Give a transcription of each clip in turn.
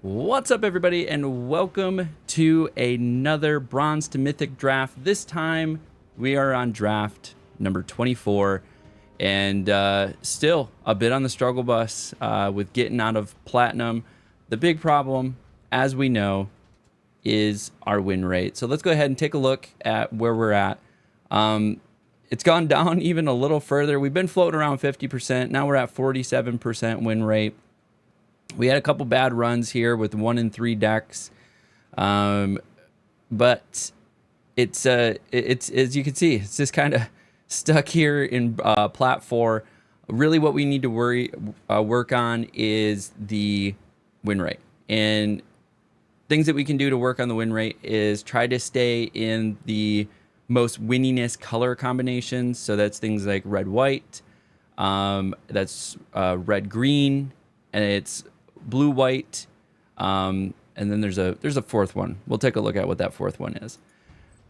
What's up, everybody, and welcome to another Bronze to Mythic draft. This time, we are on draft number 24, and still a bit on the struggle bus with getting out of Platinum. The big problem, as we know, is our win rate. So let's go ahead and take a look at where we're at. It's gone down even a little further. We've been floating around 50%. Now we're at 47% win rate. We had a couple bad runs here with 1 in 3 decks, but it's as you can see, it's just kind of stuck here in plat 4. Really, what we need to work on is the win rate, and things that we can do to work on the win rate is try to stay in the most winningest color combinations. So that's things like red white, that's red green, and it's blue white, and then there's a fourth one. We'll take a look at what that fourth one is.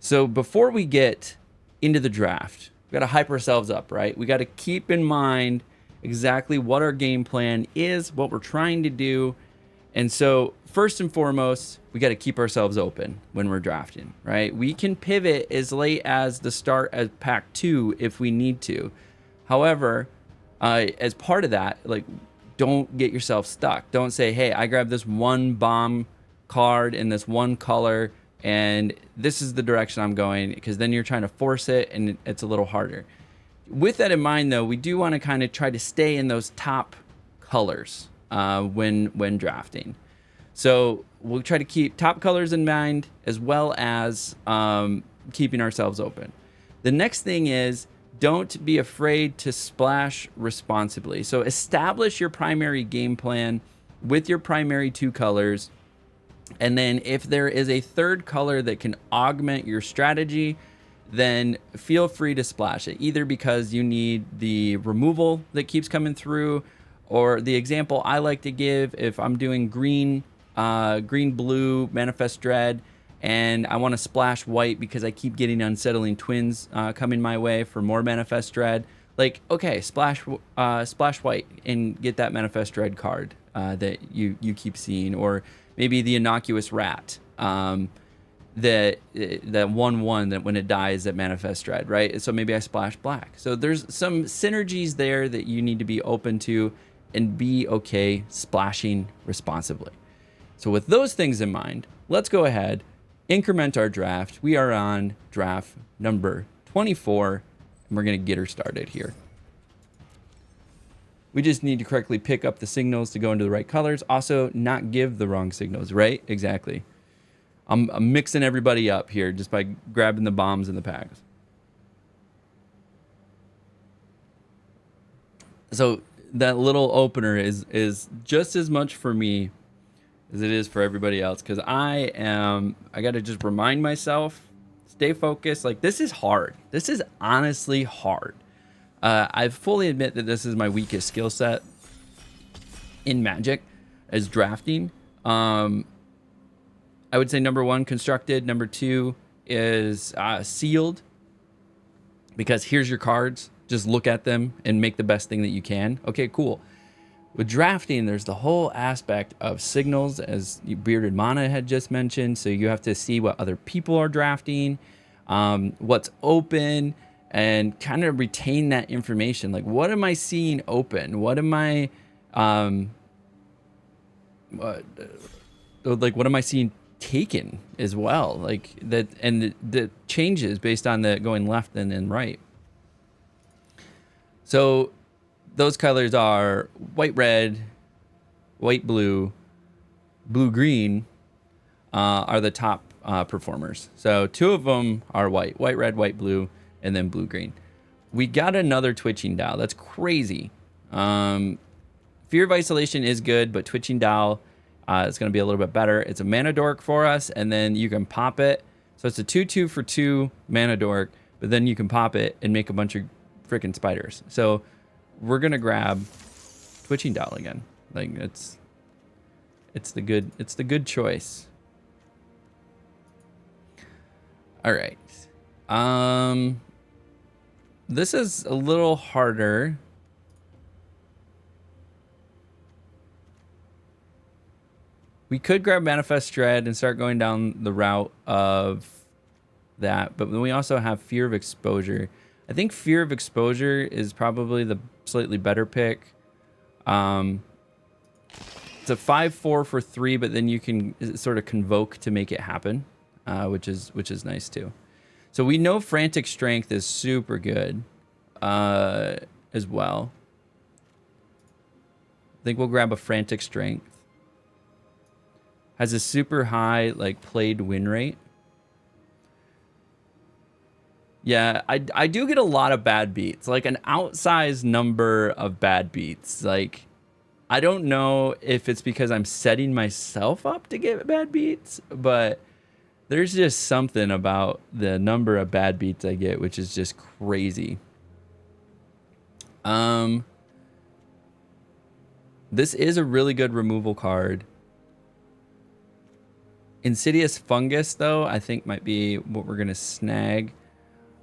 So before we get into the draft, we got to hype ourselves up, right? We got to keep in mind exactly what our game plan is, what we're trying to do. And so first and foremost, we got to keep ourselves open when we're drafting, right? We can pivot as late as the start of pack 2 if we need to. However, as part of that, like, don't get yourself stuck. Don't say, hey, I grabbed this one bomb card in this one color and this is the direction I'm going, because then you're trying to force it and it's a little harder. With that in mind, though, we do want to kind of try to stay in those top colors when drafting. So we'll try to keep top colors in mind, as well as keeping ourselves open. The next thing is, don't be afraid to splash responsibly. So establish your primary game plan with your primary 2 colors. And then if there is a third color that can augment your strategy, then feel free to splash it, either because you need the removal that keeps coming through, or the example I like to give, if I'm doing green, blue, Manifest Dread, and I want to splash white because I keep getting Unsettling Twins coming my way for more Manifest Dread. Like, okay, splash white and get that Manifest Dread card that you keep seeing, or maybe the Innocuous Rat, that 1/1 that when it dies that Manifest Dread, right? So maybe I splash black. So there's some synergies there that you need to be open to and be okay splashing responsibly. So with those things in mind, let's go ahead, increment our draft. We are on draft number 24, and we're going to get her started here. We just need to correctly pick up the signals to go into the right colors. Also, not give the wrong signals, right? Exactly. I'm mixing everybody up here just by grabbing the bombs in the packs. So that little opener is just as much for me as it is for everybody else, because I got to just remind myself, stay focused. Like, this is hard. This is honestly hard. I fully admit that this is my weakest skill set in Magic, is drafting. I would say number 1, constructed. Number 2 is sealed, because here's your cards. Just look at them and make the best thing that you can. Okay, cool. With drafting, there's the whole aspect of signals, as Bearded Mana had just mentioned. So you have to see what other people are drafting, what's open, and kind of retain that information. Like, what am I seeing open? What am I, what am I seeing taken as well? Like that, and the changes based on the going left and then right. So those colors are white red, white blue, blue green are the top performers. So 2 of them are white red, white blue, and then blue green. We got another Twitching Dial. That's crazy. Fear of Isolation is good, but Twitching Dial is going to be a little bit better. It's a mana dork for us, and then you can pop it. So it's a 2/2 for 2 mana dork, but then you can pop it and make a bunch of freaking spiders. So we're gonna grab Twitching Dial again. Like, it's the good choice. All right. This is a little harder. We could grab Manifest Dread and start going down the route of that, but then we also have Fear of Exposure. I think Fear of Exposure is probably the slightly better pick. It's a 5/4 for 3, but then you can sort of convoke to make it happen, which is nice too. So we know Frantic Strength is super good as well. I think we'll grab a Frantic Strength. Has a super high like played win rate. Yeah, I do get a lot of bad beats, like an outsized number of bad beats. Like, I don't know if it's because I'm setting myself up to get bad beats, but there's just something about the number of bad beats I get, which is just crazy. This is a really good removal card. Insidious Fungus, though, I think might be what we're gonna snag.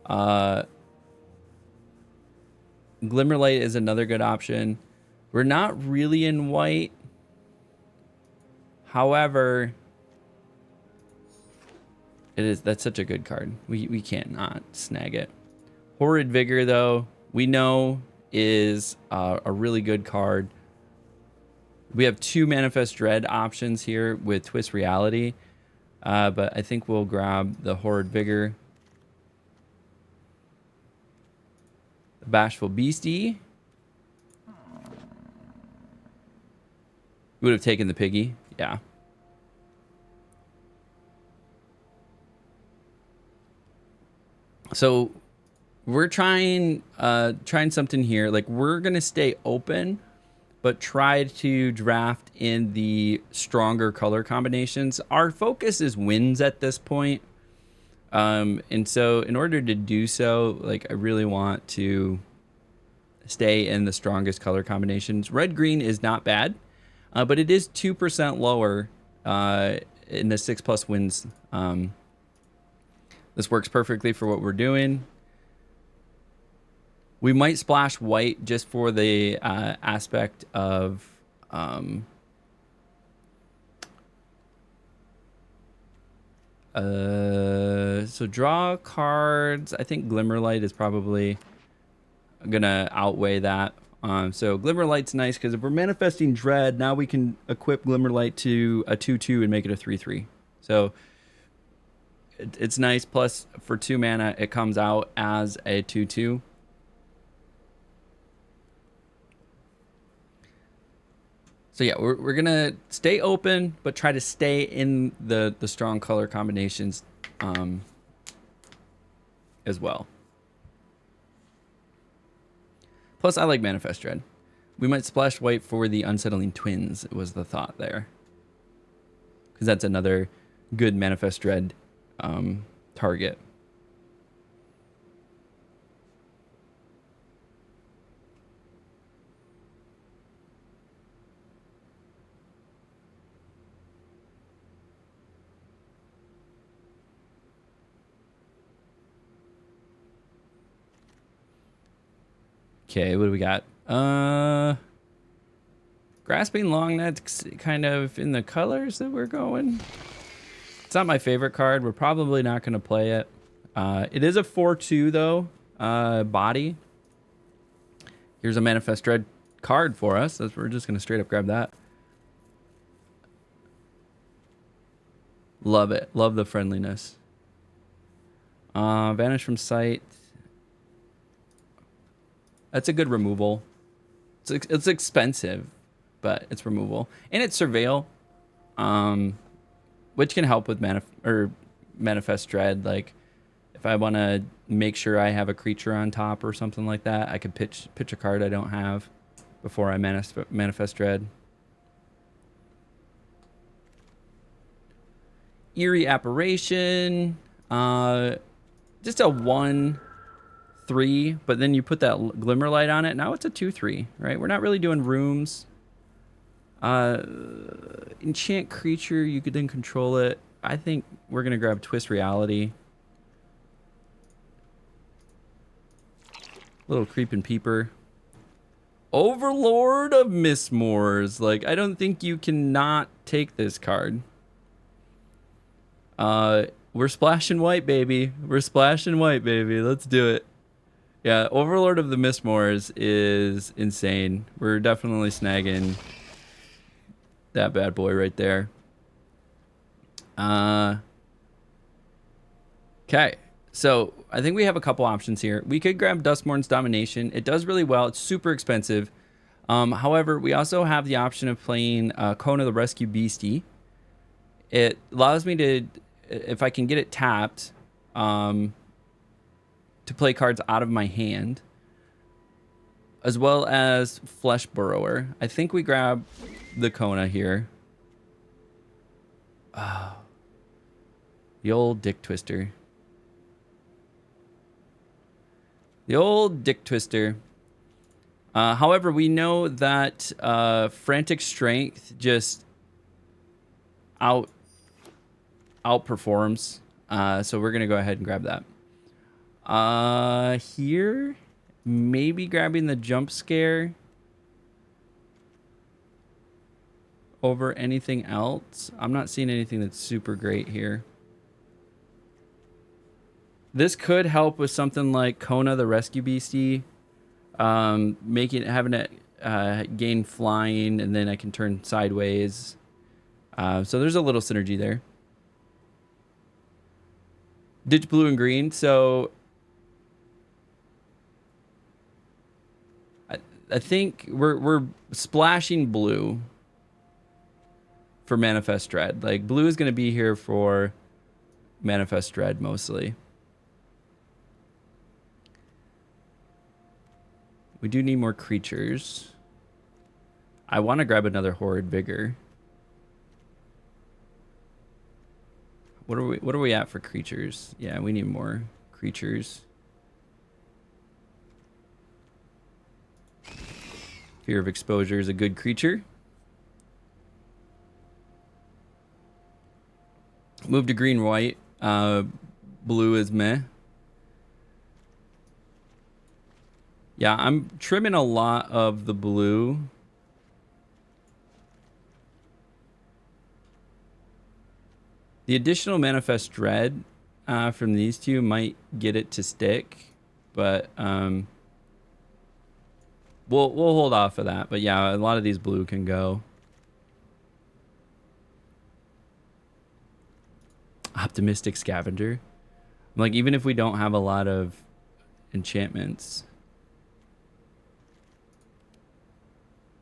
Glimmerlight is another good option. We're not really in white. However, that's such a good card. We can't not snag it. Horrid Vigor, though, we know is a really good card. We have 2 Manifest Dread options here with Twist Reality, but I think we'll grab the Horrid Vigor. Bashful Beastie. Would have taken the piggy, yeah. So we're trying something here. Like, we're gonna stay open, but try to draft in the stronger color combinations. Our focus is wins at this point. And so in order to do so, like, I really want to stay in the strongest color combinations. Red green is not bad, but it is 2% lower in the 6+ wins. This works perfectly for what we're doing. We might splash white just for the aspect of so draw cards. I think Glimmerlight is probably gonna outweigh that. So Glimmerlight's nice because if we're manifesting Dread, now we can equip Glimmerlight to a 2/2 and make it a 3/3. So it's nice. Plus, for 2 mana, it comes out as a 2/2. So yeah, we're gonna stay open, but try to stay in the strong color combinations as well. Plus, I like Manifest Dread. We might splash white for the Unsettling Twins, was the thought there. Because that's another good Manifest Dread target. Okay, what do we got? Grasping Longnet's kind of in the colors that we're going. It's not my favorite card. We're probably not going to play it. It is a 4/2 though, body. Here's a Manifest Dread card for us. We're just going to straight up grab that. Love it. Love the friendliness. Vanish from sight. That's a good removal. It's expensive, but it's removal. And it's Surveil, which can help with Manifest Dread. Like, if I want to make sure I have a creature on top or something like that, I could pitch a card I don't have before I Manifest Dread. Eerie Apparition. Just a 1/3, but then you put that Glimmerlight on it. Now it's a 2/3, right? We're not really doing rooms. Enchant creature, you could then control it. I think we're gonna grab Twist Reality. Little Creeping Peeper. Overlord of Mistmoors. Like, I don't think you cannot take this card. We're splashing white, baby. We're splashing white, baby. Let's do it. Yeah, Overlord of the Mistmoors is insane. We're definitely snagging that bad boy right there. Okay, so I think we have a couple options here. We could grab Duskmourn's Domination. It does really well. It's super expensive. However, we also have the option of playing Kona the Rescue Beastie. It allows me to, if I can get it tapped, to play cards out of my hand, as well as Flesh Burrower. I think we grab the Kona here. Oh, the old Dick Twister. The old Dick Twister. However, we know that Frantic Strength just outperforms. So we're going to go ahead and grab that. Here, maybe grabbing the Jump Scare over anything else. I'm not seeing anything that's super great here. This could help with something like Kona the Rescue Beastie, having it gain flying, and then I can turn sideways. So there's a little synergy there. Ditch blue and green. So I think we're splashing blue for Manifest Dread. Like, blue is going to be here for Manifest Dread mostly. We do need more creatures. I want to grab another Horrid Vigor. What are we at for creatures? Yeah, we need more creatures. Fear of Exposure is a good creature. Move to green white. Blue is meh. Yeah, I'm trimming a lot of the blue. The additional Manifest Dread from these two might get it to stick, but we'll hold off of that. But yeah, a lot of these blue can go. Optimistic Scavenger. Like, even if we don't have a lot of enchantments,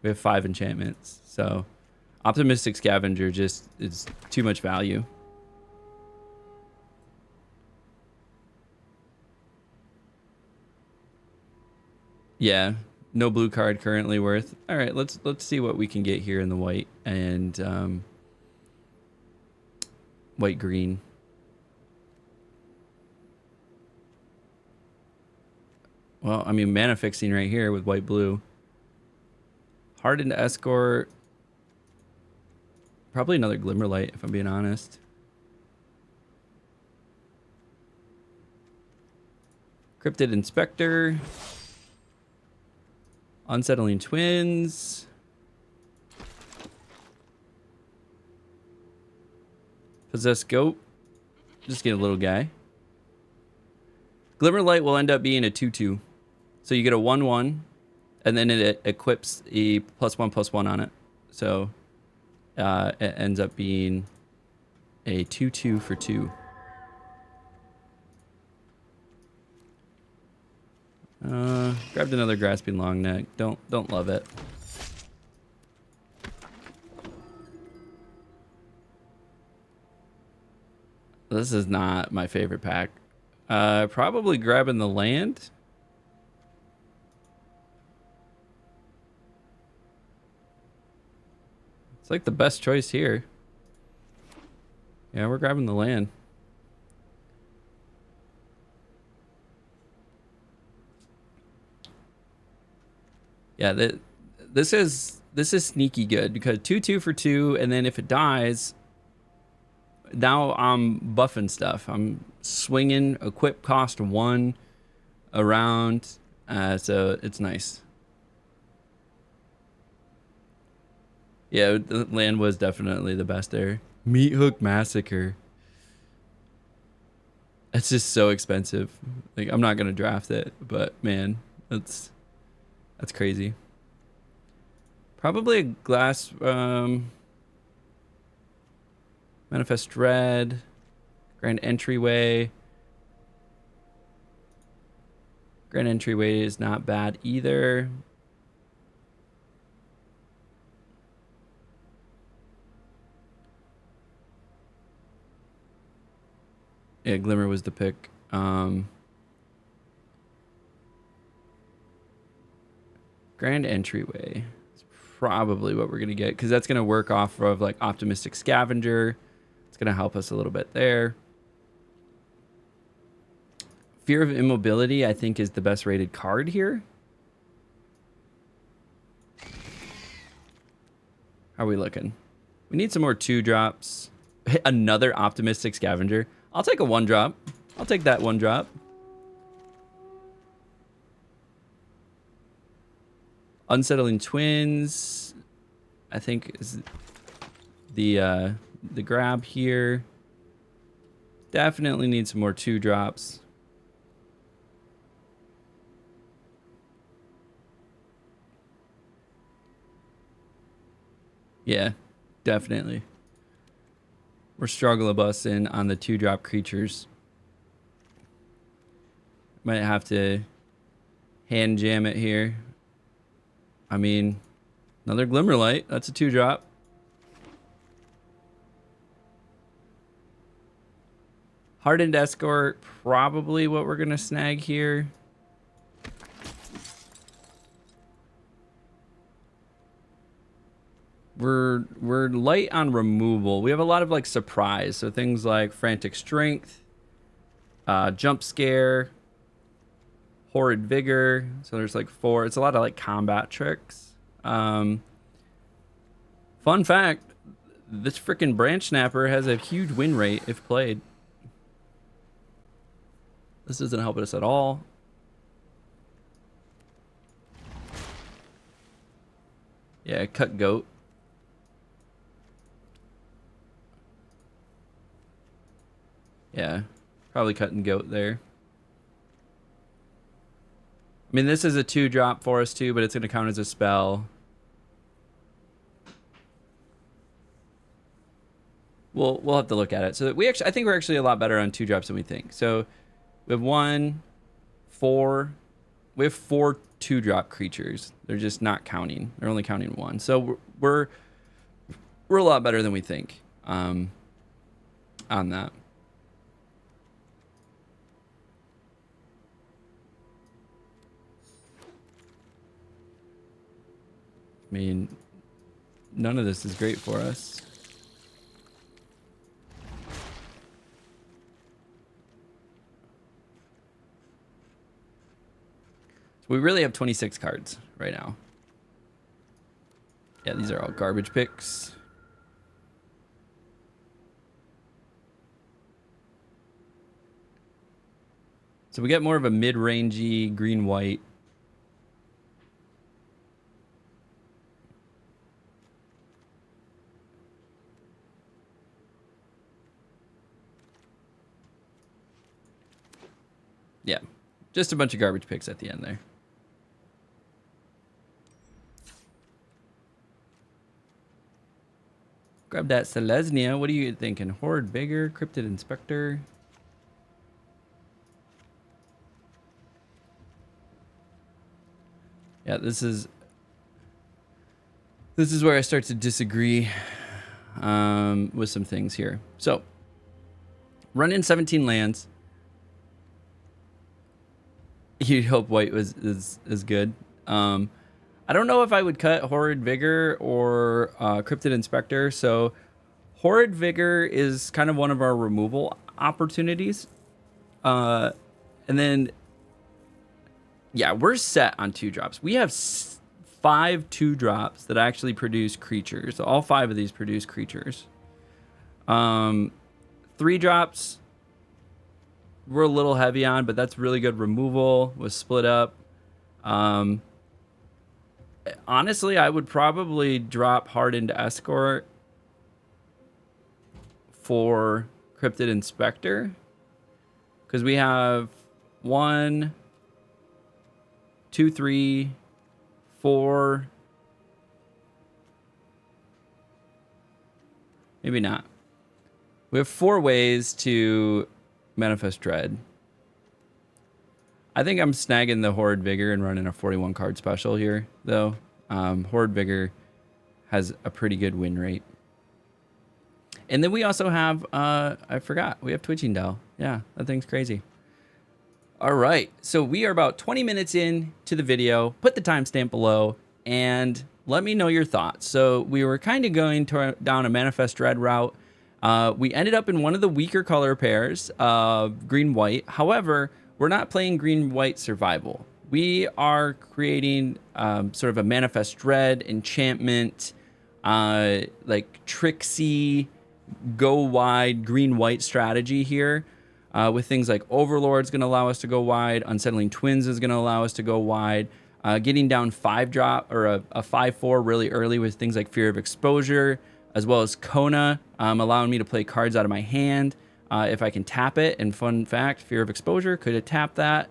we have 5 enchantments, so Optimistic Scavenger just is too much value. Yeah, no blue card currently worth. All right, let's see what we can get here in the white and white green. Well, I mean, mana fixing right here with white blue. Hardened Escort. Probably another Glimmerlight, if I'm being honest. Cryptid Inspector. Unsettling Twins. Possessed Goat. Just get a little guy. Glimmerlight will end up being a 2/2. So you get a 1/1, and then it equips a +1/+1 on it. So it ends up being a 2/2 for 2. Grabbed another Grasping Longneck. Don't love it. This is not my favorite pack. Probably grabbing the land. It's like the best choice here. Yeah, we're grabbing the land. Yeah, this is sneaky good because 2/2 for 2, and then if it dies, now I'm buffing stuff. I'm swinging equip cost 1 around, so it's nice. Yeah, the land was definitely the best there. Meat Hook Massacre. It's just so expensive. Like I'm not gonna draft it, but man, that's crazy. Probably a glass Manifest Dread, Grand Entryway. Grand Entryway is not bad either. Yeah, Glimmer was the pick. Grand Entryway is probably what we're gonna get because that's gonna work off of like Optimistic Scavenger. It's gonna help us a little bit there. Fear of Immobility, I think, is the best rated card here. How are we looking? We need some more 2-drops. Another Optimistic Scavenger. I'll take a 1-drop. I'll take that 1-drop. Unsettling Twins, I think, is the grab here. Definitely need some more 2-drops. Yeah, definitely. We're struggling busting on the 2-drop creatures. Might have to hand jam it here. I mean, another Glimmerlight. That's a 2-drop. Hardened Escort, probably what we're gonna snag here. We're light on removal. We have a lot of like surprise, so things like Frantic Strength, Jump Scare, Horrid Vigor. So there's like 4. It's a lot of like combat tricks. Fun fact: this freaking Branch Snapper has a huge win rate if played. This doesn't help us at all. Yeah, Cut Goat. Yeah, probably cutting Goat there. I mean, this is a 2-drop for us too, but it's going to count as a spell. We'll have to look at it. So I think we're actually a lot better on 2-drops than we think. So we have 1, 4. We have 4 2-drop creatures. They're just not counting. They're only counting 1. So we're a lot better than we think on that. I mean, none of this is great for us. So we really have 26 cards right now. Yeah, these are all garbage picks. So we get more of a mid-rangey green-white. Yeah, just a bunch of garbage picks at the end there. Grab that Selesnya. What are you thinking? Horrid Vigor, Cryptid Inspector. Yeah, this is where I start to disagree with some things here. So, run in 17 lands. You'd hope white is good. I don't know if I would cut Horrid Vigor or Cryptid Inspector. So Horrid Vigor is kind of one of our removal opportunities. And then, yeah, we're set on 2-drops. We have 5 2-drops that actually produce creatures. So all 5 of these produce creatures. 3-drops, we're a little heavy on, but that's really good removal with Split Up. Honestly, I would probably drop Hardened Escort for Cryptid Inspector, because we have 1, 2, 3, 4. Maybe not. We have 4 ways to manifest dread. I think I'm snagging the Horrid Vigor and running a 41 card special here, though. Horrid Vigor has a pretty good win rate. And then we also have, I forgot, we have Twitching Doll. Yeah, that thing's crazy. All right, so we are about 20 minutes in to the video. Put the timestamp below and let me know your thoughts. So we were kind of going down a Manifest Dread route. We ended up in one of the weaker color pairs, green-white. However, we're not playing green-white survival. We are creating sort of a Manifest Dread enchantment, like tricksy, go wide green-white strategy here. With things like Overlord's going to allow us to go wide. Unsettling Twins is going to allow us to go wide. Getting down 5-drop or a 5/4 really early with things like Fear of Exposure, as well as Kona, allowing me to play cards out of my hand if I can tap it. And fun fact, Fear of Exposure could have tapped that.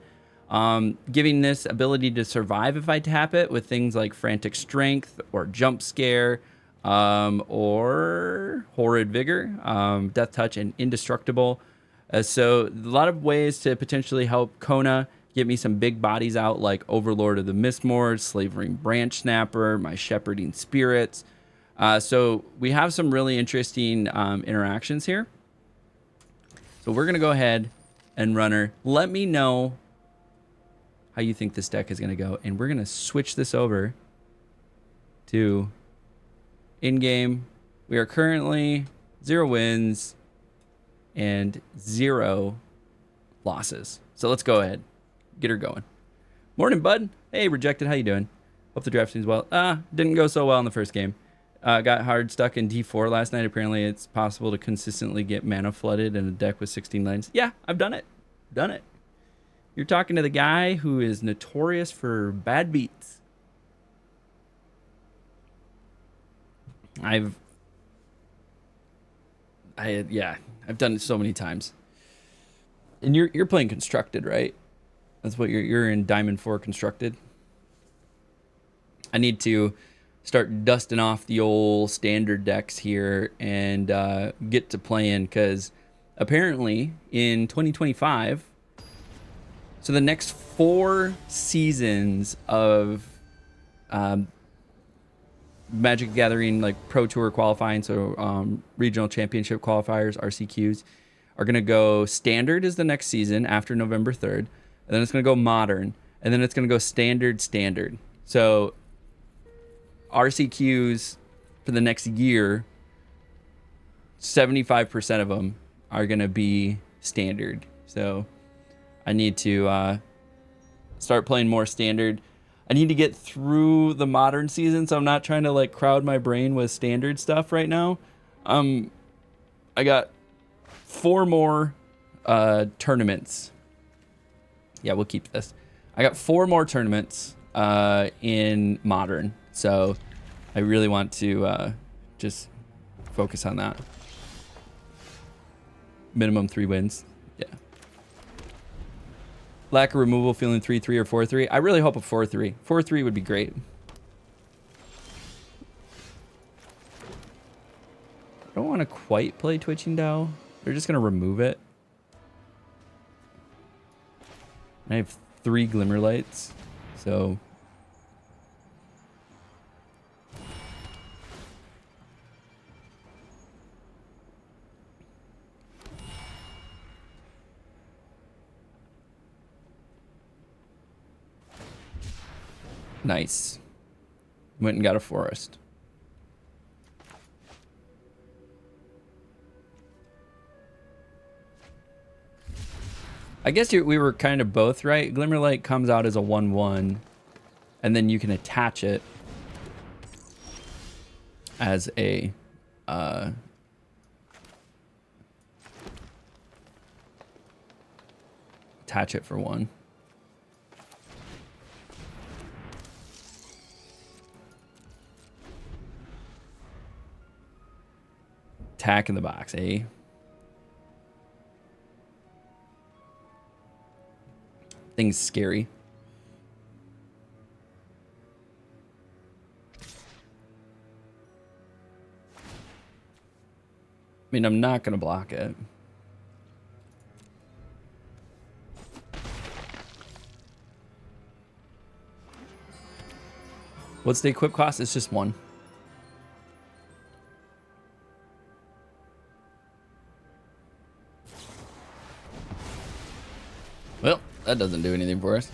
Giving this ability to survive if I tap it with things like Frantic Strength or Jump Scare or Horrid Vigor, Death Touch, and Indestructible. So a lot of ways to potentially help Kona get me some big bodies out, like Overlord of the Mistmores, Slavering Branch Snapper, my Shepherding Spirits. So we have some really interesting interactions here. So we're going to go ahead and run her. Let me know how you think this deck is going to go. And we're going to switch this over to in-game. We are currently 0 wins and 0 losses. So let's go ahead. Get her going. Morning, bud. Hey, Rejected. How you doing? Hope the draft seems well. Didn't go so well in the first game. Got hard stuck in D4 last night. Apparently, it's possible to consistently get mana flooded in a deck with 16 lanes. Yeah, I've done it. Done it. You're talking to the guy who is notorious for bad beats. I've done it so many times. And you're playing Constructed, right? That's what you're in Diamond 4 Constructed. I need to start dusting off the old standard decks here and get to playing, because apparently in 2025, so the next 4 seasons of Magic the Gathering, like Pro Tour qualifying, so regional championship qualifiers, RCQs, are going to go standard is the next season after November 3rd, and then it's going to go modern, and then it's going to go standard. So RCQs for the next year, 75% of them are going to be standard. So I need to start playing more standard. I need to get through the modern season, so I'm not trying to like crowd my brain with standard stuff right now. I got 4 more tournaments. Yeah, we'll keep this. I got 4 more tournaments in modern, so I really want to just focus on that. Minimum 3 wins. Yeah. Lack of removal, feeling 3/3 or 4/3. I really hope a 4/3. 4/3 would be great. I don't want to quite play Twitching Dow. They're just going to remove it. I have 3 Glimmer Lights, so nice. Went and got a forest. I guess we were kind of both right. Glimmerlight comes out as a 1/1, and then you can attach it as a attach it for 1. attacking the box, eh? Thing's scary. I mean, I'm not gonna block it. What's the equip cost? It's just 1. Well, that doesn't do anything for us.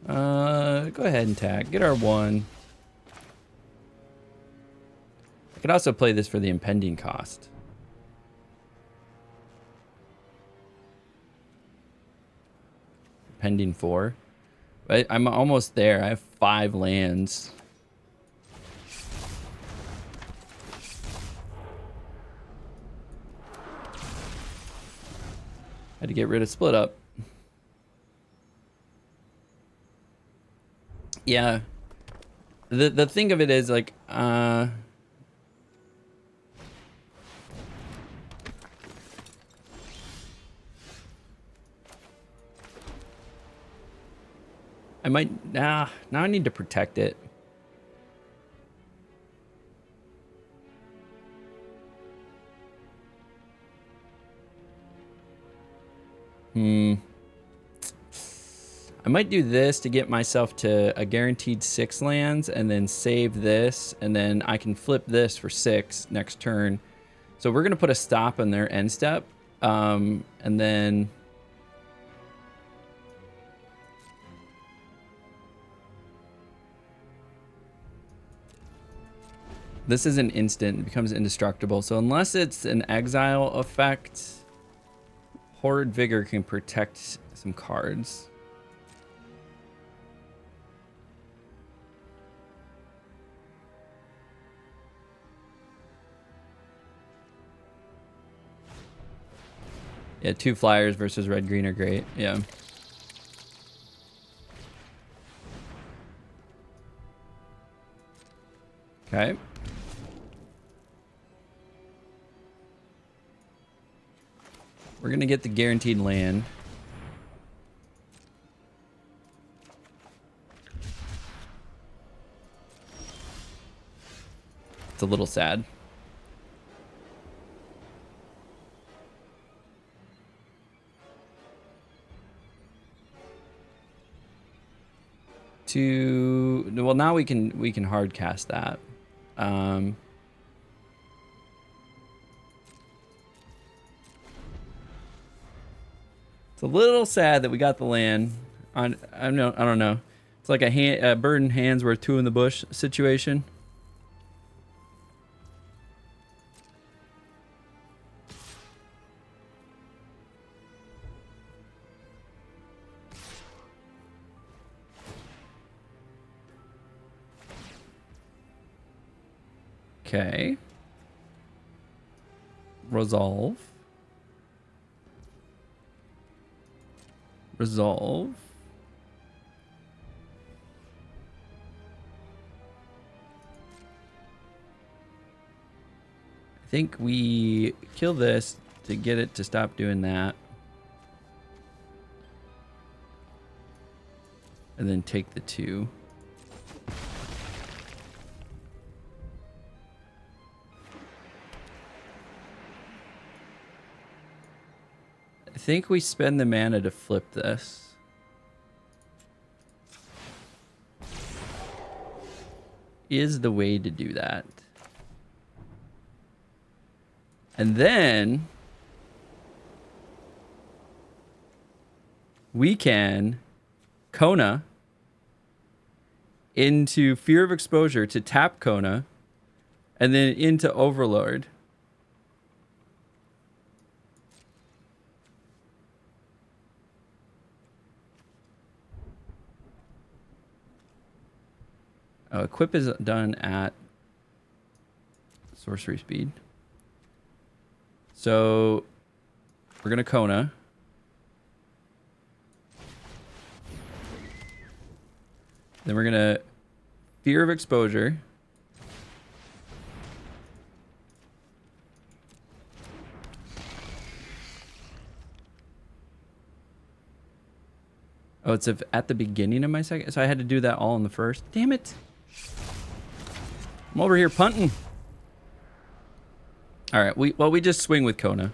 Go ahead and tag. Get our 1. I could also play this for the impending cost. Impending 4. But I'm almost there. I have 5 lands. Had to get rid of Split Up. Yeah. The thing of it is, like, I might... now I need to protect it. I might do this to get myself to a guaranteed 6 lands and then save this, and then I can flip this for 6 next turn. So we're going to put a stop on their end step, and then... This is an instant. It becomes indestructible. So unless it's an exile effect, Horrid Vigor can protect some cards. Yeah, 2 flyers versus red-green are great. Yeah. Okay. We're going to get the guaranteed land. It's a little sad. Well, now we can hard cast that. It's a little sad that we got the land. I don't know. It's like a bird in hands worth 2 in the bush situation. Okay. Resolve. Resolve. I think we kill this to get it to stop doing that. And then take the 2. I think we spend the mana to flip this. Is the way to do that. And then we can Kona into Fear of Exposure to tap Kona, and then into Overlord. Oh, equip is done at sorcery speed. So we're going to Kona. Then we're gonna fear of exposure. Oh, it's at the beginning of my second, so I had to do that all in the first. Damn it! I'm over here punting. All right, we just swing with Kona.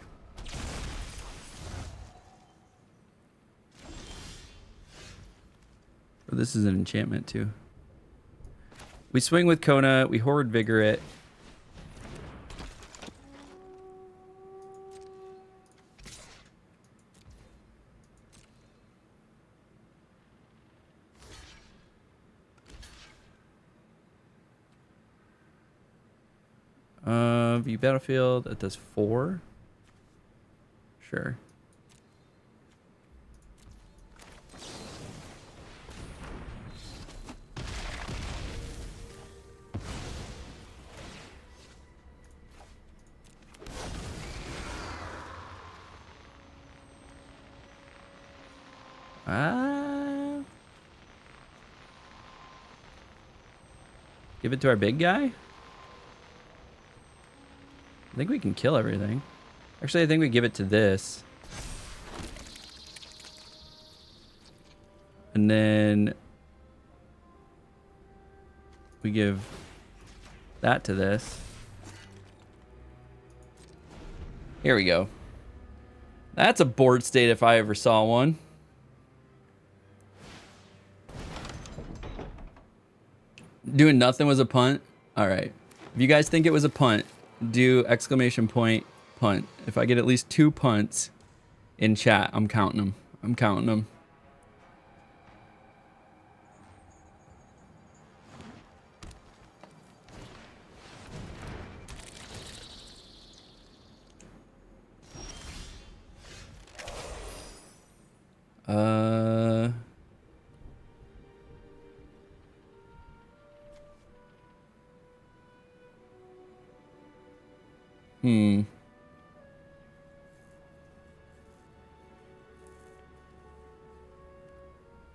Oh, this is an enchantment too. We swing with Kona. We Horrid Vigor it. View battlefield. That does 4. Sure. Give it to our big guy? I think we can kill everything. Actually, I think we give it to this. And then we give that to this. Here we go. That's a board state if I ever saw one. Doing nothing was a punt? All right. If you guys think it was a punt, do exclamation point punt. If I get at least 2 punts in chat, I'm counting them. I'm counting them.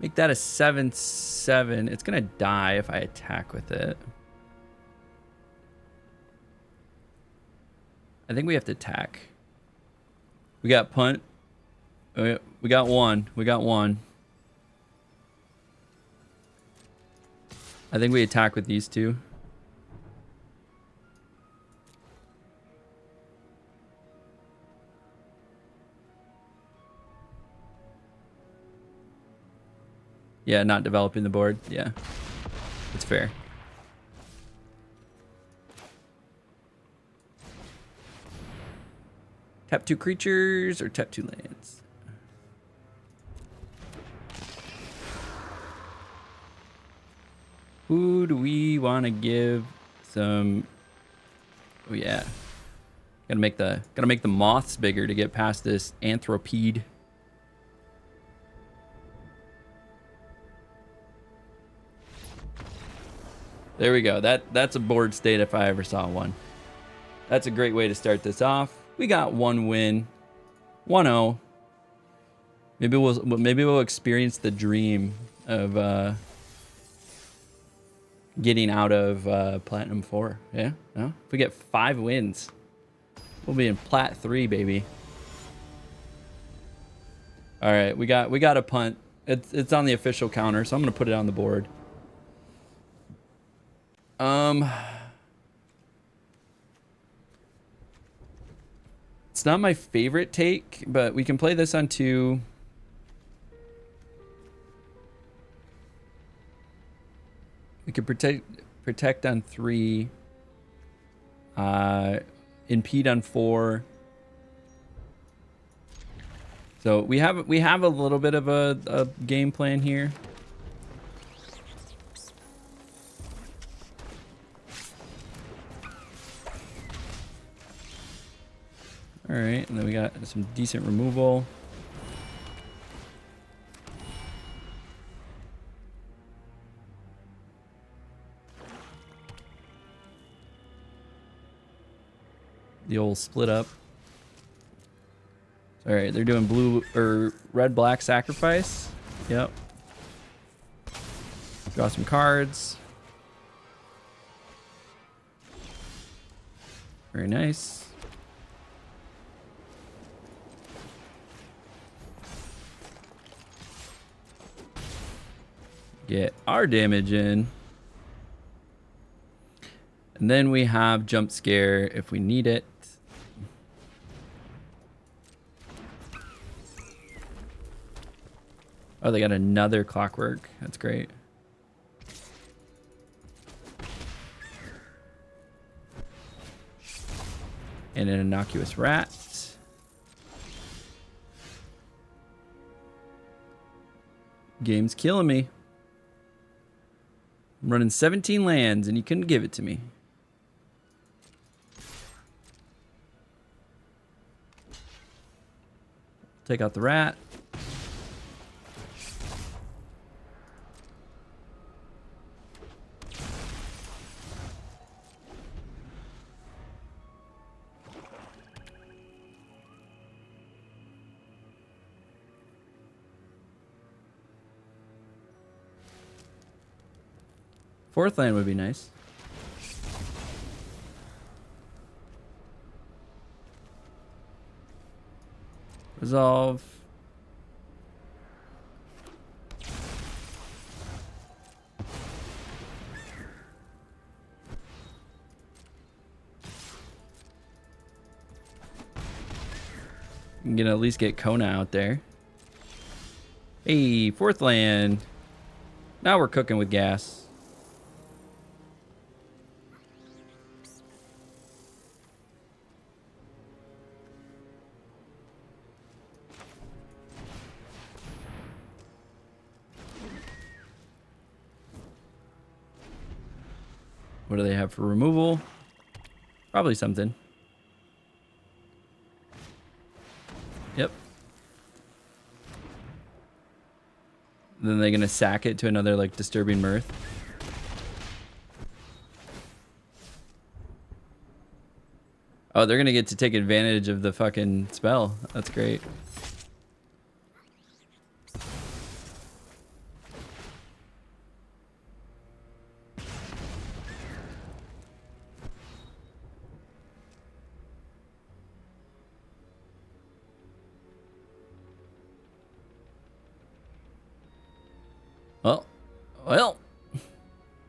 Make that a 7/7. It's gonna die if I attack with it. I think we have to attack. We got punt. We got one. We got one. I think we attack with these two. Yeah, not developing the board. Yeah, it's fair. Tap 2 creatures or tap 2 lands. Who do we want to give some? Oh yeah, gotta make the moths bigger to get past this anthropede. There we go. That's a board state if I ever saw one. That's a great way to start this off. We got 1 win, 1-0. Maybe we'll experience the dream of getting out of Platinum 4. Yeah, no. If we get 5 wins, we'll be in Plat 3, baby. All right, we got a punt. It's on the official counter, so I'm gonna put it on the board. It's not my favorite take, but we can play this on 2. We could protect on 3. Impede on 4. So we have a little bit of a game plan here. All right, and then we got some decent removal. The old split up. All right, they're doing blue or red black sacrifice. Yep. Draw some cards. Very nice. Get our damage in. And then we have jump scare if we need it. Oh, they got another clockwork. That's great. And an innocuous rat. Game's killing me. I'm running 17 lands and you couldn't give it to me. Take out the rat. Fourth land would be nice. Resolve. I'm gonna at least get Kona out there. Hey, fourth land. Now we're cooking with gas. What do they have for removal? Probably something. Yep. Then they're gonna sack it to another like disturbing mirth. Oh, they're gonna get to take advantage of the fucking spell. That's great.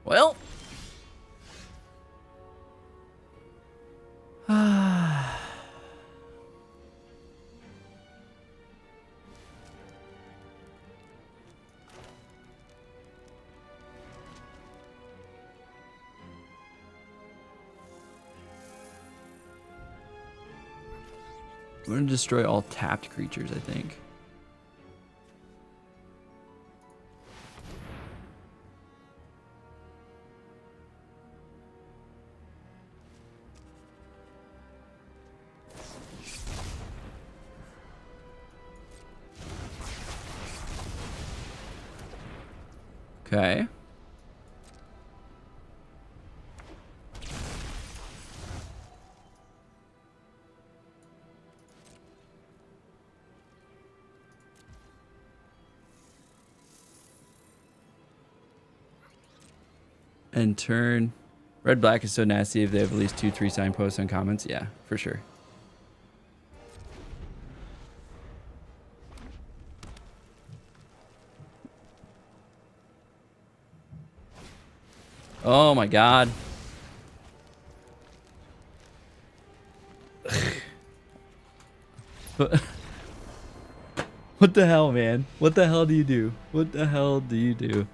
Well. We're gonna destroy all tapped creatures, I think. Okay. And turn. Red black is so nasty if they have at least 2-3 signposts on comments. Yeah, for sure. Oh my god. What the hell, man? What the hell do you do? What the hell do you do?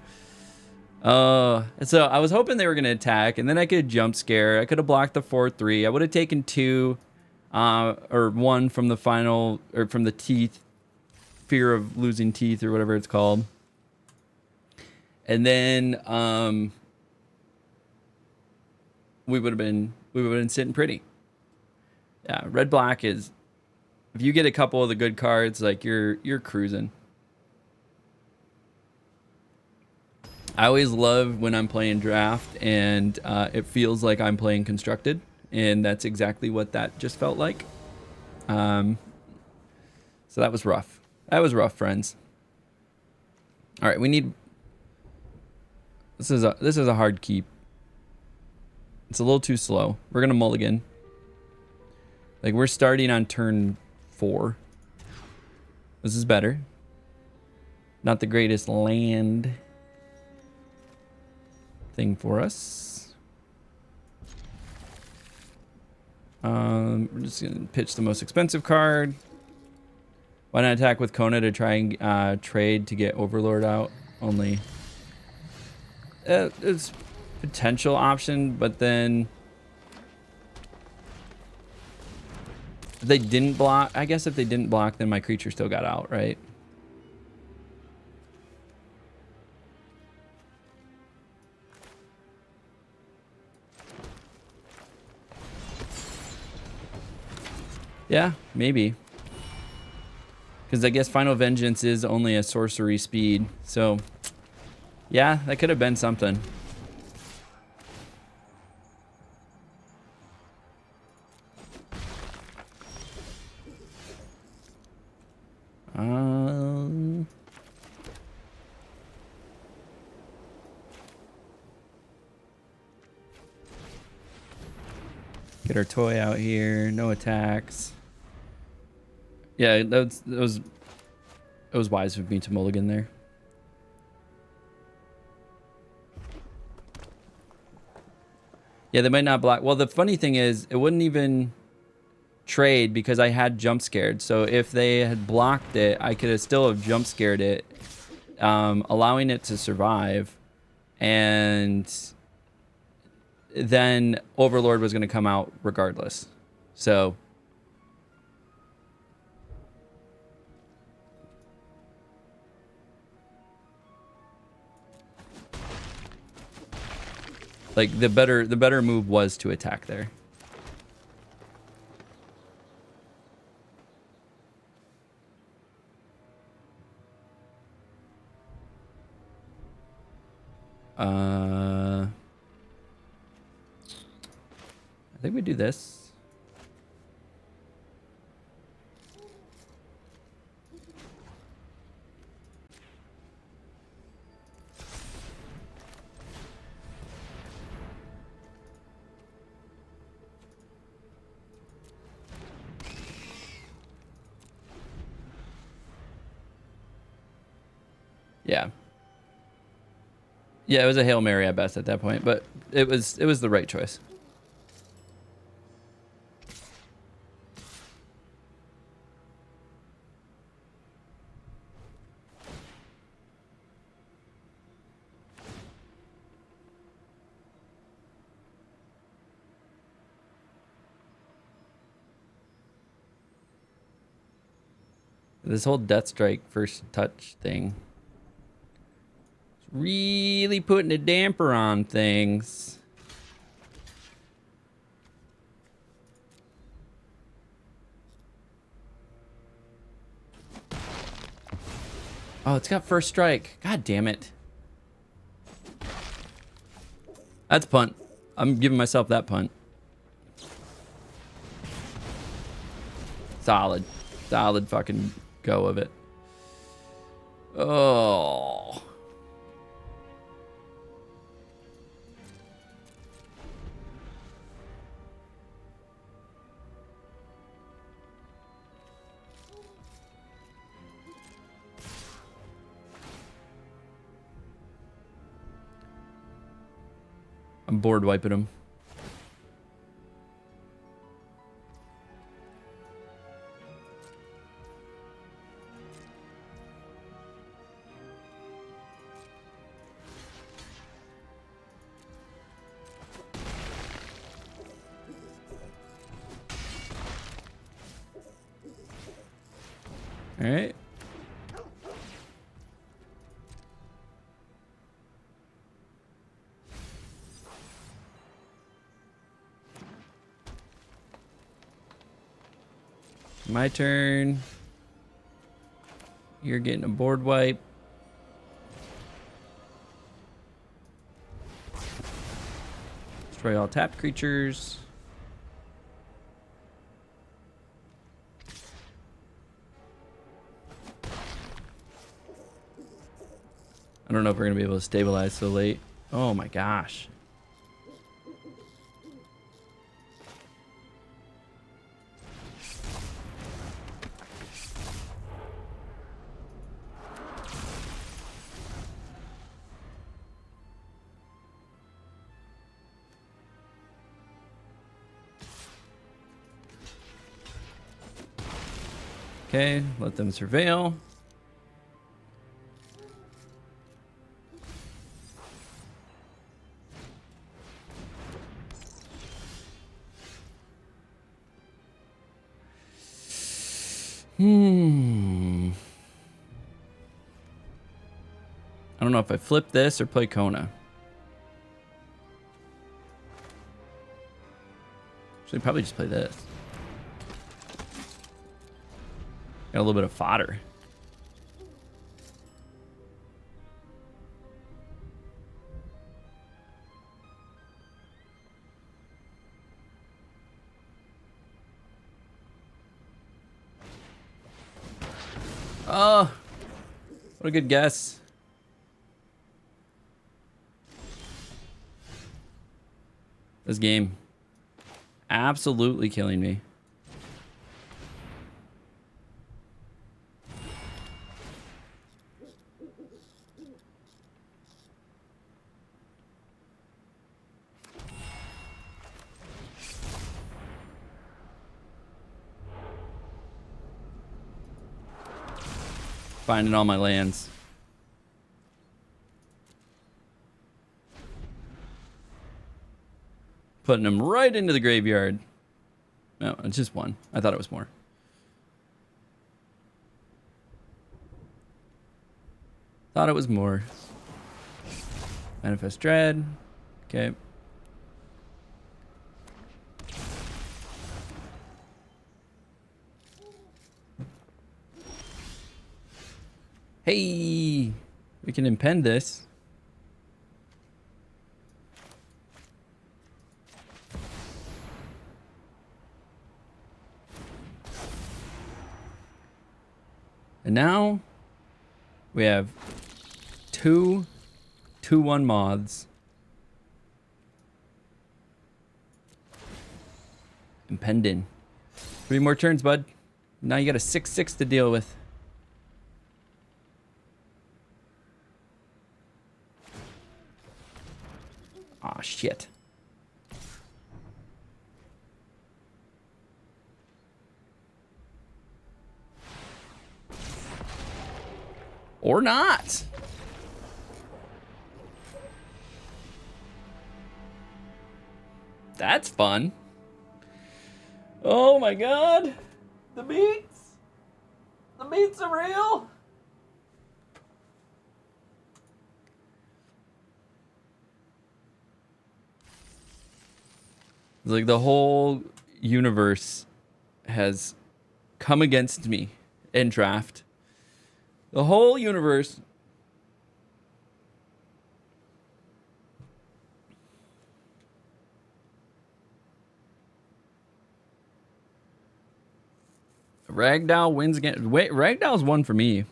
So I was hoping they were going to attack, and then I could jump scare. I could have blocked the 4-3. I would have taken 2, or 1 from the final, or from the teeth, fear of losing teeth, or whatever it's called. And then, we would have been sitting pretty. Yeah, red black is, if you get a couple of the good cards, like you're cruising. I always love when I'm playing draft and it feels like I'm playing constructed, and that's exactly what that just felt like. So that was rough. That was rough, friends. All right, we need This is a hard keep. It's a little too slow. We're gonna mulligan. Like, we're starting on turn 4. This is better. Not the greatest land thing for us. We're just gonna pitch the most expensive card. Why not attack with Kona to try and trade to get Overlord out? Only it's potential option, but then if they didn't block, I guess if they didn't block, then my creature still got out, right? Yeah, maybe. Because I guess Final Vengeance is only a sorcery speed. So, yeah, that could have been something. Get our toy out here. No attacks. Yeah, it was wise of me to mulligan there. Yeah, they might not block. Well, the funny thing is, it wouldn't even trade because I had jump scared. So if they had blocked it, I could have still have jump scared it, allowing it to survive, and then Overlord was going to come out regardless. So like the better move was to attack there. I think we do this. Yeah. Yeah, it was a Hail Mary at best at that point, but it was the right choice. This whole Death Strike first touch thing. It's really putting a damper on things. Oh, it's got first strike. God damn it. That's punt. I'm giving myself that punt. Solid. Solid fucking go of it. Oh. I'm bored wiping them. All right. My turn. You're getting a board wipe. Destroy all tapped creatures. I don't know if we're going to be able to stabilize so late. Oh my gosh. Okay, let them surveil. I don't know if I flip this or play Kona. Actually, probably just play this. Got a little bit of fodder. Oh, what a good guess. This game absolutely killing me. Finding all my lands. Putting them right into the graveyard. No, it's just one. I thought it was more. Thought it was more. Manifest Dread. Okay. Hey, we can impend this. And now we have two 2/1 moths. Impending. 3 more turns, bud. Now you got a 6/6 to deal with. Aw, shit. Or not. That's fun. Oh my god. The beats. The beats are real. It's like the whole universe has come against me in draft. The whole universe. Ragdoll wins again. Wait, Ragdoll's won for me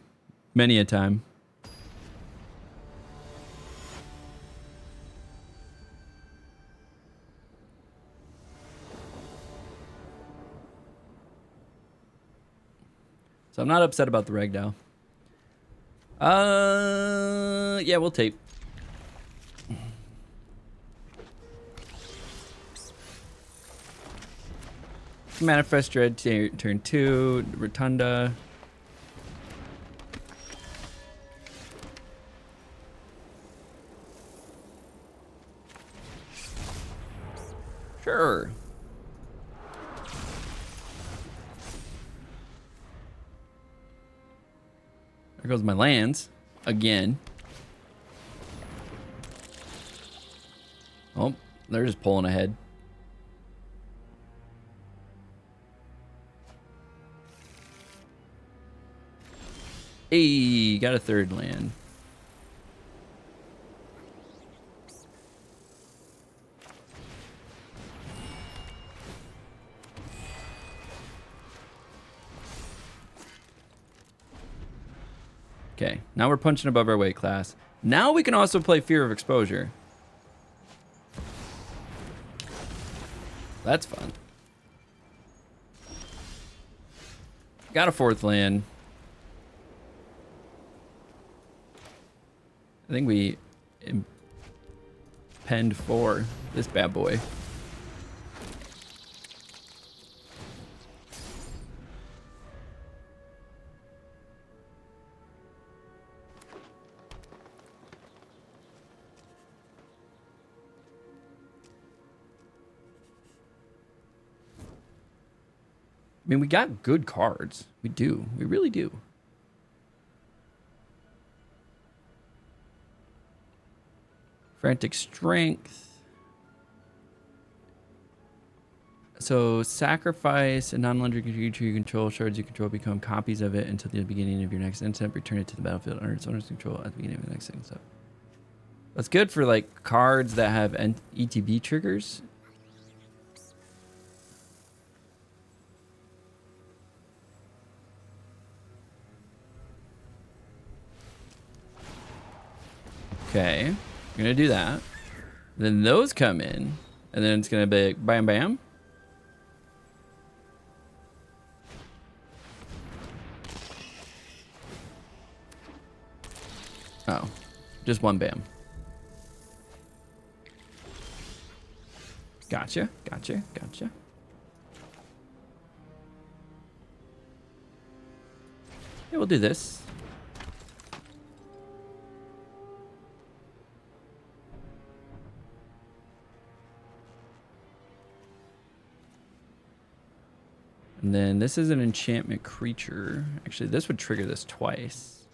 many a time. So I'm not upset about the Ragdoll. Yeah, we'll tape. Manifest Dread, turn 2, Rotunda. Sure. There goes my lands again. Oh, they're just pulling ahead. Hey, got a third land. Okay, now we're punching above our weight class. Now we can also play Fear of Exposure. That's fun. Got a 4th land. I think we penned 4. This bad boy. I mean, we got good cards. We do. We really do. Frantic Strength. So sacrifice a non-legendary creature you control. Shards you control become copies of it until the beginning of your next instant. Return it to the battlefield under its owner's control at the beginning of the next thing. So that's good for like cards that have ETB triggers. Okay, I'm gonna do that. Then those come in, and then it's gonna be like bam, bam. Oh, just one bam. Gotcha, gotcha, gotcha. Yeah, we'll do this. And then this is an enchantment creature. Actually, this would trigger this twice.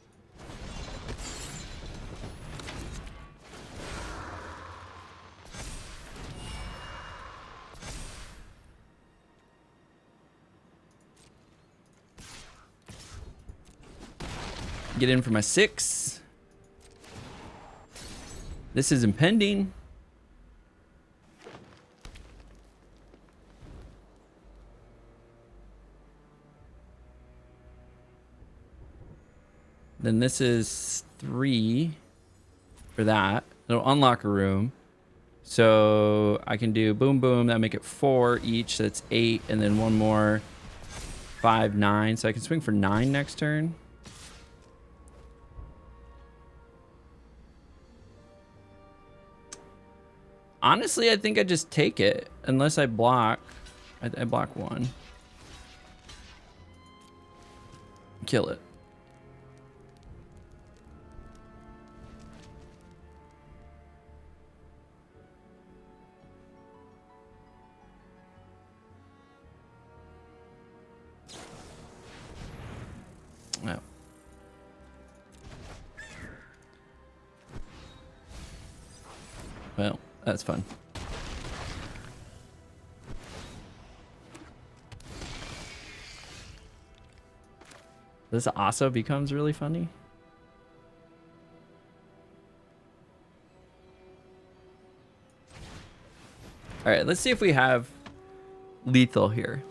Get in for my 6. This is impending. Then this is 3 for that. It'll unlock a room. So I can do boom, boom. That'll make it 4 each. So that's 8. And then one more. 5, 9. So I can swing for 9 next turn. Honestly, I think I just take it. Unless I block. I block 1. Kill it. Oh. Well, that's fun. This also becomes really funny. All right, let's see if we have lethal here.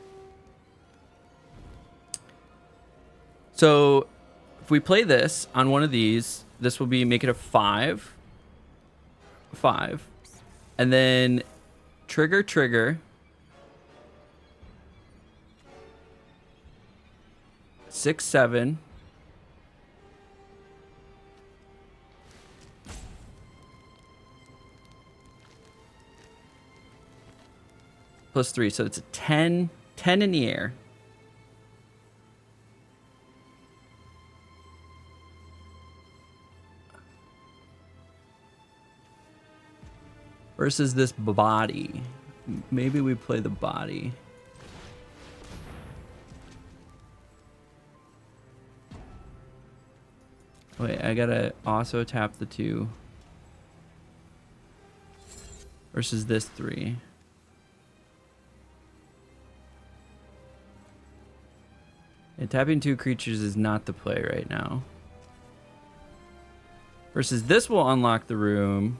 So if we play this on one of these, this will be make it a 5. 5. And then trigger, trigger. 6, 7. Plus 3, so it's a 10. 10 in the air. Versus this body. Maybe we play the body. Wait, I gotta also tap the 2. Versus this 3. And tapping 2 creatures is not the play right now. Versus this will unlock the room.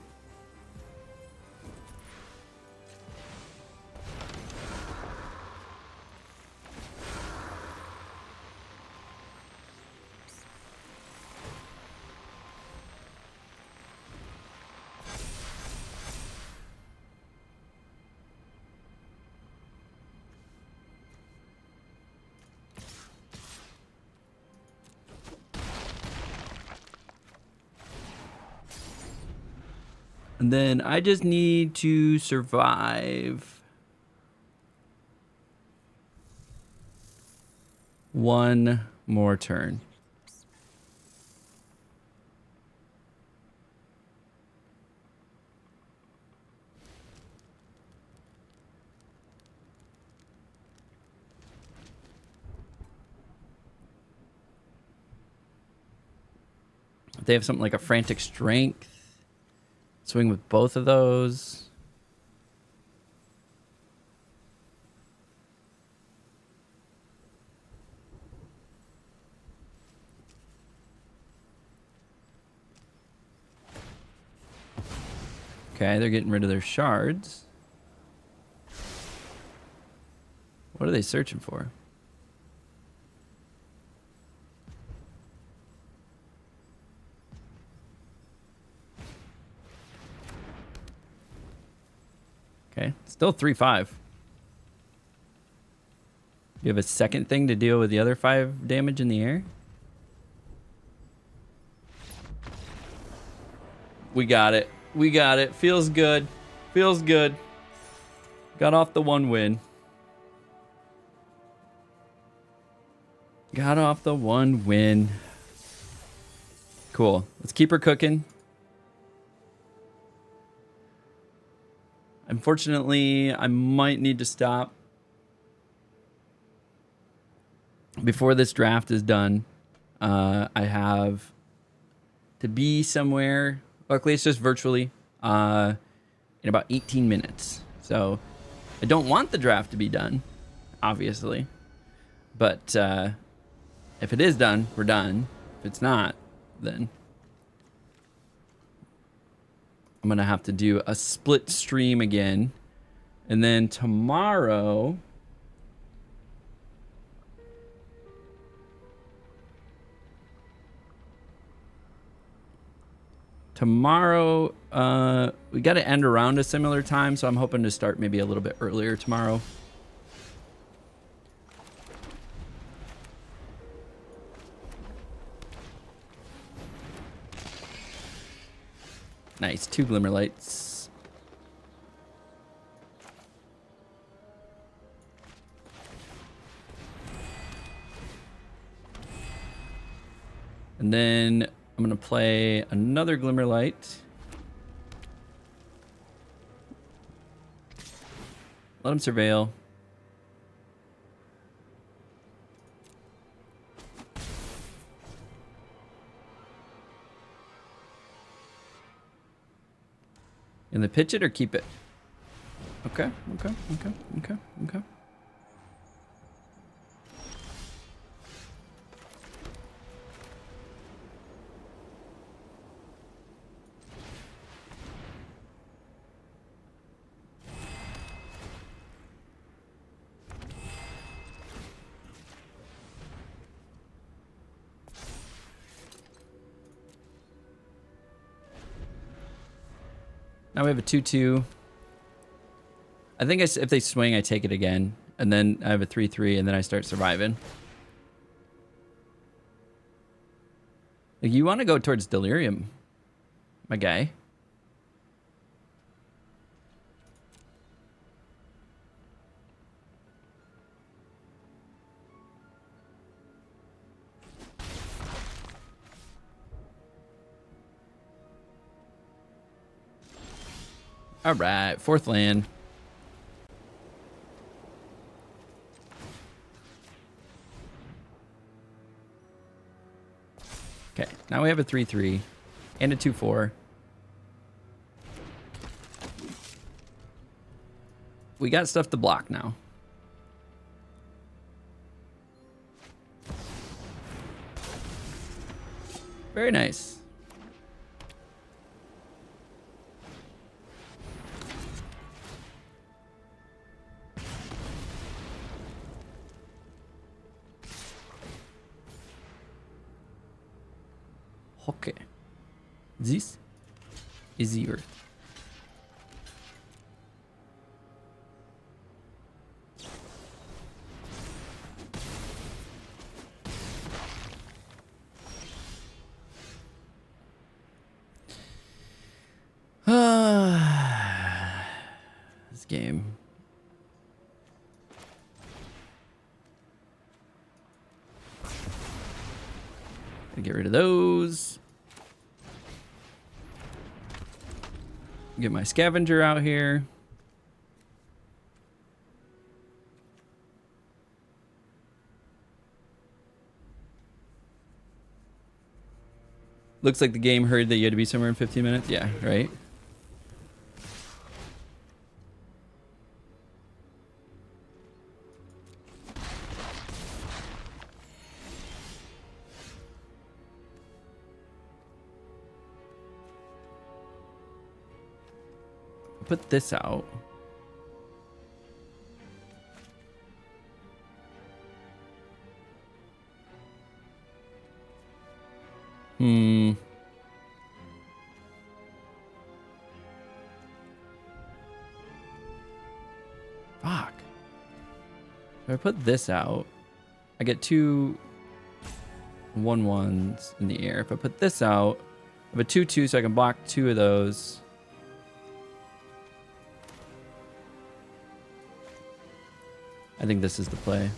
And then I just need to survive one more turn. They have something like a frantic strength. Swing with both of those. Okay, they're getting rid of their shards. What are they searching for? Okay, still 3-5. You have a second thing to deal with the other 5 damage in the air? We got it. We got it. Feels good. Feels good. Got off the 1 win. Got off the 1 win. Cool. Let's keep her cooking. Unfortunately, I might need to stop before this draft is done. I have to be somewhere. Luckily, it's just virtually in about 18 minutes. So I don't want the draft to be done, obviously. But if it is done, we're done. If it's not, then I'm going to have to do a split stream again. And then tomorrow... Tomorrow, we got to end around a similar time, so I'm hoping to start maybe a little bit earlier tomorrow. Nice, 2 glimmer lights. And then I'm gonna play another glimmer light. Let him surveil. And then pitch it or keep it? Okay, okay, okay, okay, okay. Now we have a 2-2. I think if they swing, I take it again. And then I have a 3-3, and then I start surviving. Like, you want to go towards Delirium, my guy. All right, 4th land. Okay, now we have a 3-3 and a 2-4. We got stuff to block now. Very nice. Okay. This is the earth. This game. Gonna get rid of those. Get my scavenger out here. Looks like the game heard that you had to be somewhere in 15 minutes. Yeah, right? Put this out. Fuck. If I put this out, I get 2 1/1s in the air. If I put this out, I have a 2/2, so I can block 2 of those. I think this is the play.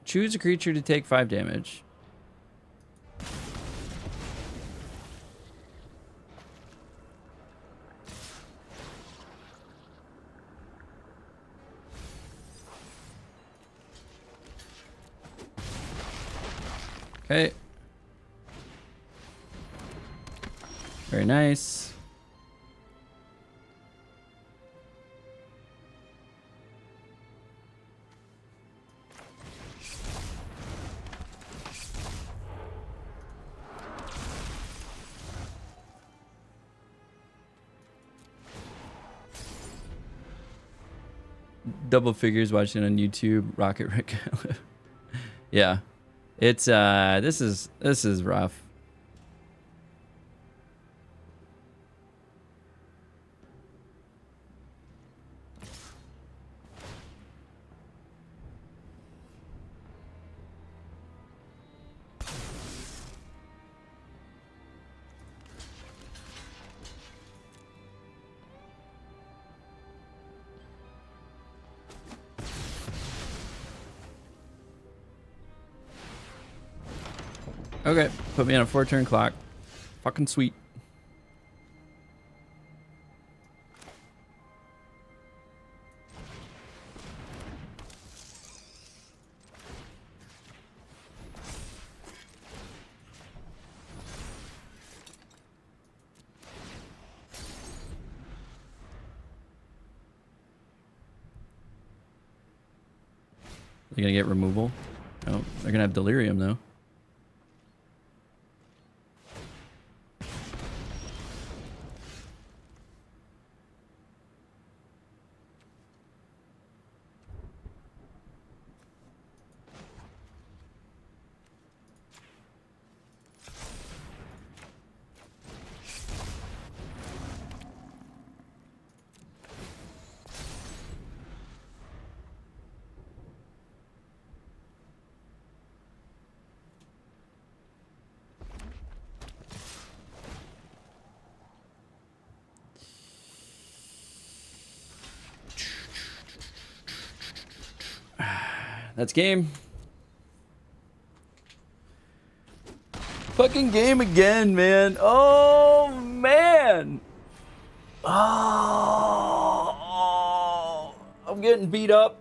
Choose a creature to take 5 damage. Okay. Very nice. Double figures watching on YouTube. Rocket Rick. Yeah, it's this is rough. Okay, put me on a 4-turn clock. Fucking sweet. They're gonna get removal. Oh, they're gonna have delirium though. That's game. Fucking game again, man. Oh, man. Oh, I'm getting beat up.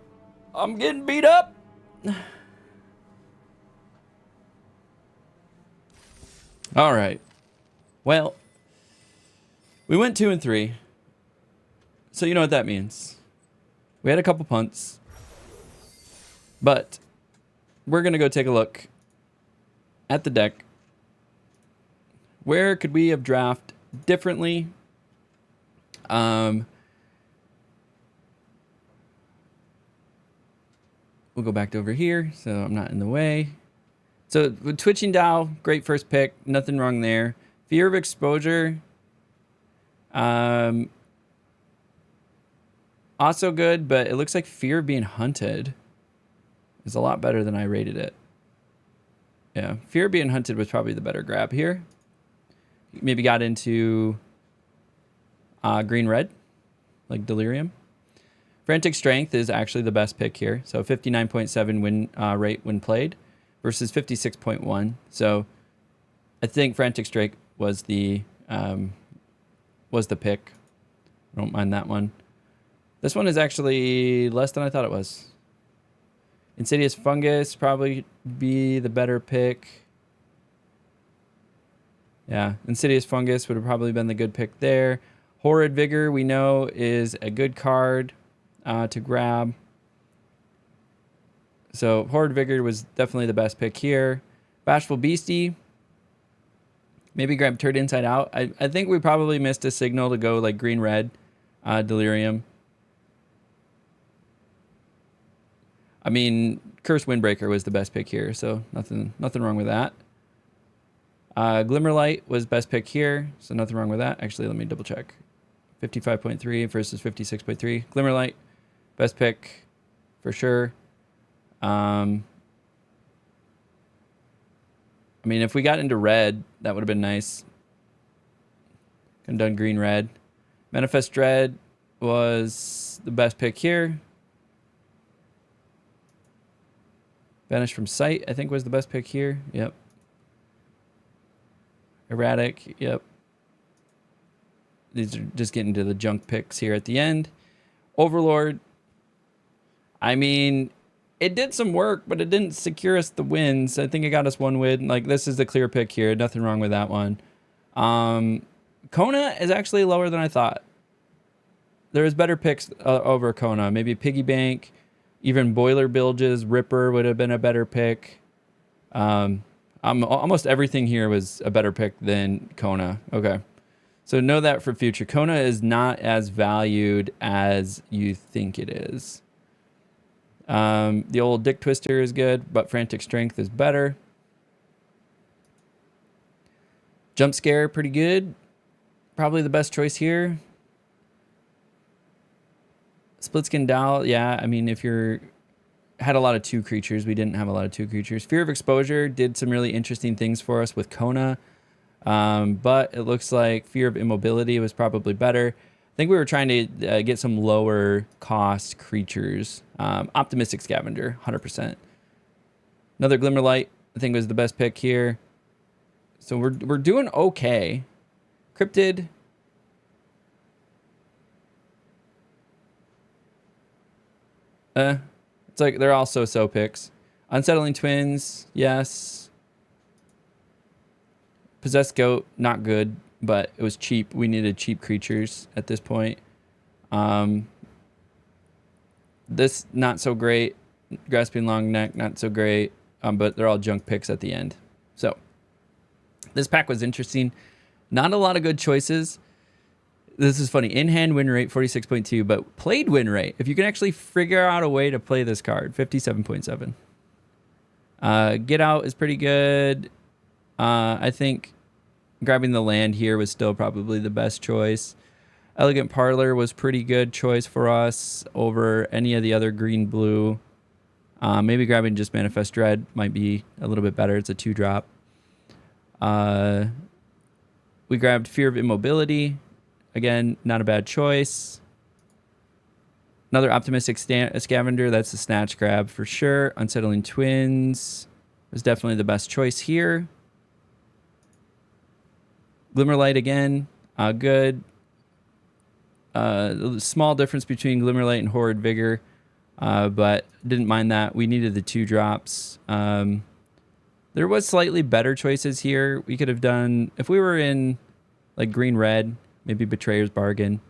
I'm getting beat up. All right. Well, we went 2 and 3. So you know what that means. We had a couple punts. But we're going to go take a look at the deck. Where could we have drafted differently? We'll go back to over here so I'm not in the way. So with Twitching Dow, great first pick. Nothing wrong there. Fear of Exposure. Also good, but it looks like Fear of Being Hunted is a lot better than I rated it. Yeah, Fear of Being Hunted was probably the better grab here. Maybe got into green-red, like Delirium. Frantic Strength is actually the best pick here. So 59.7 win rate when played versus 56.1. So I think Frantic Strength was the pick. I don't mind that one. This one is actually less than I thought it was. Insidious Fungus probably be the better pick. Yeah, Insidious Fungus would have probably been the good pick there. Horrid Vigor, we know, is a good card to grab. So Horrid Vigor was definitely the best pick here. Bashful Beastie, maybe grab Turd Inside Out. I think we probably missed a signal to go like green-red, Delirium. I mean, Curse Windbreaker was the best pick here, so nothing wrong with that. Glimmerlight was best pick here, so nothing wrong with that. Actually, let me double check. 55.3 versus 56.3. Glimmerlight, best pick for sure. I mean, if we got into red, that would have been nice. Could have done green-red. Manifest Dread was the best pick here. Vanish from Sight, I think, was the best pick here. Yep. Erratic, yep. These are just getting to the junk picks here at the end. Overlord, I mean, it did some work, but it didn't secure us the wins. I think it got us one win. Like, this is the clear pick here. Nothing wrong with that one. Kona is actually lower than I thought. There's better picks over Kona. Maybe Piggy Bank. Even Boiler Bilges, Ripper would have been a better pick. Almost everything here was a better pick than Kona. Okay. So know that for future. Kona is not as valued as you think it is. The old Dick Twister is good, but Frantic Strength is better. Jump Scare, pretty good. Probably the best choice here. Split Skin Doll, yeah. I mean, if you're had a lot of 2 creatures, we didn't have a lot of 2 creatures. Fear of Exposure did some really interesting things for us with Kona, but it looks like Fear of Immobility was probably better. I think we were trying to get some lower cost creatures. Optimistic Scavenger, 100%. Another Glimmerlight, I think, was the best pick here. So we're doing okay. Cryptid. It's like they're all so picks. Unsettling Twins, yes. Possessed Goat, not good, but it was cheap. We needed cheap creatures at this point. This, not so great. Grasping Long Neck, not so great. But they're all junk picks at the end. So, this pack was interesting. Not a lot of good choices. This is funny. In-hand win rate, 46.2, but played win rate, if you can actually figure out a way to play this card, 57.7. Get Out is pretty good. I think grabbing the land here was still probably the best choice. Elegant Parlor was pretty good choice for us over any of the other green-blue. Maybe grabbing just Manifest Dread might be a little bit better. It's a 2-drop. We grabbed Fear of Immobility. Again, not a bad choice. Another Optimistic Scavenger. That's a snatch grab for sure. Unsettling Twins was definitely the best choice here. Glimmerlight again. Good. Small difference between Glimmerlight and Horrid Vigor. But didn't mind that. We needed the 2 drops. There was slightly better choices here. We could have done, if we were in like green-red, maybe Betrayer's Bargain.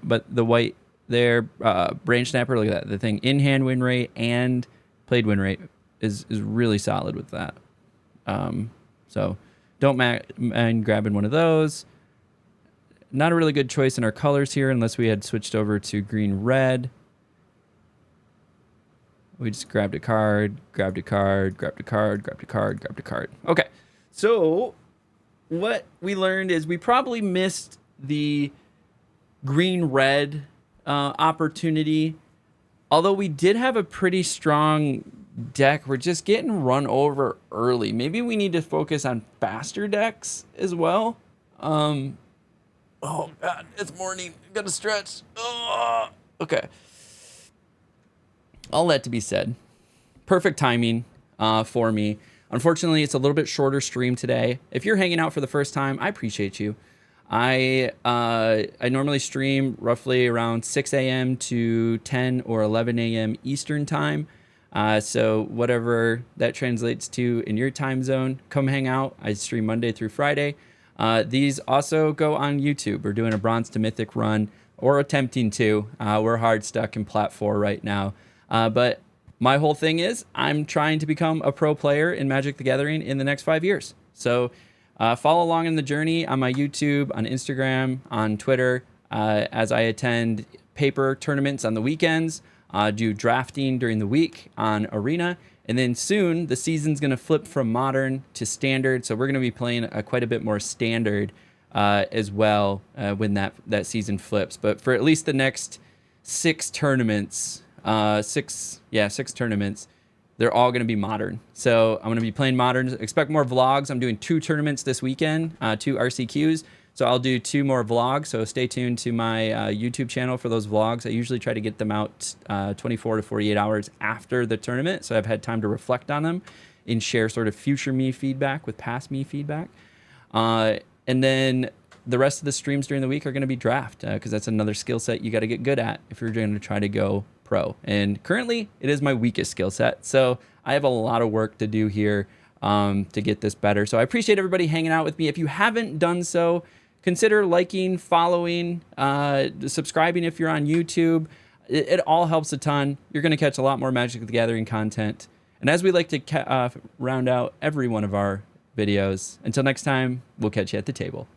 But the white there, Branch Snapper, look at that. The thing, in-hand win rate and played win rate is really solid with that. So don't mind grabbing one of those. Not a really good choice in our colors here unless we had switched over to green-red. We just grabbed a card, grabbed a card, grabbed a card, grabbed a card, grabbed a card. Okay. So what we learned is we probably missed the green-red opportunity. Although we did have a pretty strong deck, we're just getting run over early. Maybe we need to focus on faster decks as well. Oh, God, it's morning. I gotta stretch. Oh, okay. All that to be said, perfect timing for me. Unfortunately, it's a little bit shorter stream today. If you're hanging out for the first time, I appreciate you. I normally stream roughly around 6 a.m. to 10 or 11 a.m. Eastern time. So whatever that translates to in your time zone, come hang out. I stream Monday through Friday. These also go on YouTube. We're doing a Bronze to Mythic run, or attempting to. We're hard stuck in Plat 4 right now. But my whole thing is I'm trying to become a pro player in Magic the Gathering in the next 5 years. So follow along in the journey on my YouTube, on Instagram, on Twitter, as I attend paper tournaments on the weekends, do drafting during the week on Arena. And then soon the season's going to flip from Modern to Standard. So we're going to be playing quite a bit more Standard as well when that season flips. But for at least the next 6 tournaments, 6 tournaments, they're all going to be Modern. So I'm going to be playing Modern. Expect more vlogs. I'm doing 2 tournaments this weekend, 2 RCQs. So I'll do 2 more vlogs. So stay tuned to my YouTube channel for those vlogs. I usually try to get them out 24 to 48 hours after the tournament, so I've had time to reflect on them and share sort of future me feedback with past me feedback. And then the rest of the streams during the week are going to be draft, because that's another skill set you got to get good at if you're going to try to go pro. And currently, it is my weakest skill set. So I have a lot of work to do here to get this better. So I appreciate everybody hanging out with me. If you haven't done so, consider liking, following, subscribing if you're on YouTube. It all helps a ton. You're going to catch a lot more Magic the Gathering content. And as we like to round out every one of our videos, until next time, we'll catch you at the table.